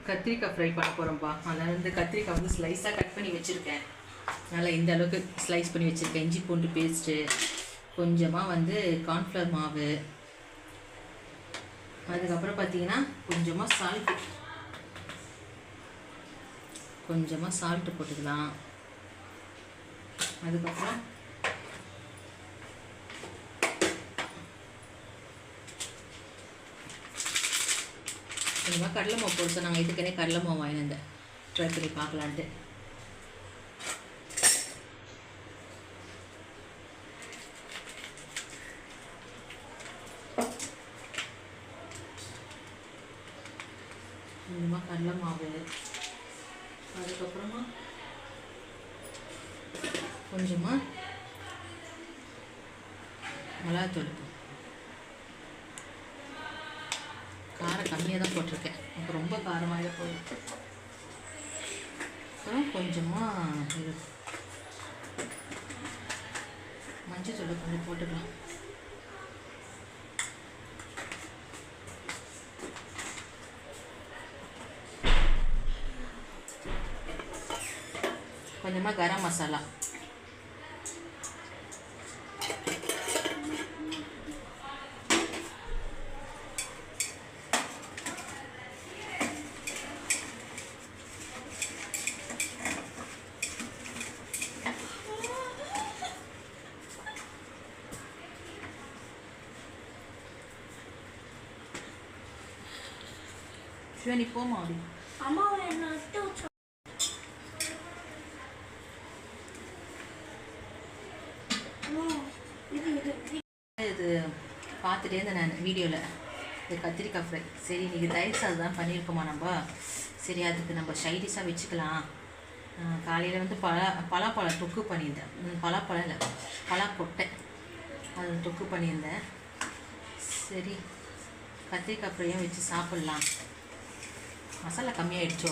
கத்திரிக்காய் ஃப்ரை பண்ண போகிறோம்ப்பா. அதனால் வந்து கத்திரிக்காய் வந்து ஸ்லைஸாக கட் பண்ணி வச்சுருக்கேன். நல்லா இந்த அளவுக்கு ஸ்லைஸ் பண்ணி வச்சுருக்கேன். இஞ்சி பூண்டு பேஸ்ட்டு, கொஞ்சமாக வந்து கார்ன்ஃப்ளவர் மாவு, அதுக்கப்புறம் பார்த்தீங்கன்னா கொஞ்சமாக சால்ட்டு போட்டுக்கலாம். அதுக்கப்புறம் கொஞ்சமாக கடலை மாவு போட்டு நாங்கள் இதுக்கனே கடலை மாவு வாங்கினேன், ட்ரை பண்ணி பார்க்கலான்ட்டு. கொஞ்சமாக கடலை மாவு, அதுக்கப்புறமா கொஞ்சமாக மிளகாத்தூள். காரம் கம்மியாக தான் போட்டிருக்கேன், அப்போ ரொம்ப காரமாக போகுது. அப்புறம் கொஞ்சமாக இது மஞ்சள் தூள் கொஞ்சம் போட்டுக்கலாம். கொஞ்சமாக கரம் மசாலா, நீ போமா அப்படி அம்மாவை நட்டு இது பார்த்துட்டே இருந்தேன் நான் வீடியோவில். இது கத்திரிக்காய் ஃப்ரை. சரி இன்றைக்கி தயிர் சாதம் தான் பண்ணியிருக்கோமா நம்ம. சரி அதுக்கு நம்ம சைடிஷாக வச்சுக்கலாம். காலையில் வந்து பலாப்பழம் தொக்கு பண்ணியிருந்தேன். பலாப்பழம் இல்லை, பலாக்கொட்டை, அது தொக்கு பண்ணியிருந்தேன். சரி கத்திரிக்காய் ஃப்ரையும் வச்சு சாப்பிட்லாம். மசாலா கம்மியாகிடுச்சோ.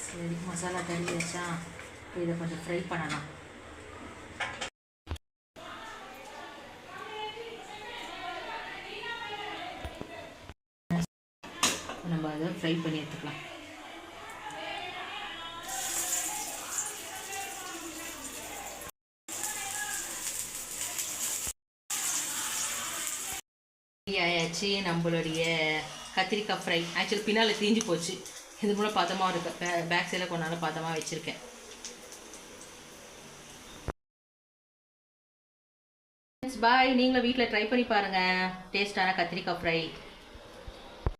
சரி மசாலா கறி வச்சா இதை கொஞ்சம் ஃப்ரை பண்ணலாம். நம்ம அதை ஃப்ரை பண்ணி எடுத்துக்கலாம். ஆயாச்சு நம்மளுடைய கத்திரிக்காய் ஃப்ரை. ஆக்சுவலி பின்னால் தீஞ்சு போச்சு, இது கூட பதமாக இருக்கு. பேக் சைடில் கொண்டாலும் பதமாக வச்சுருக்கேன். பாய், நீங்களும் வீட்டில் ட்ரை பண்ணி பாருங்கள் டேஸ்டான கத்திரிக்காய் ஃப்ரை.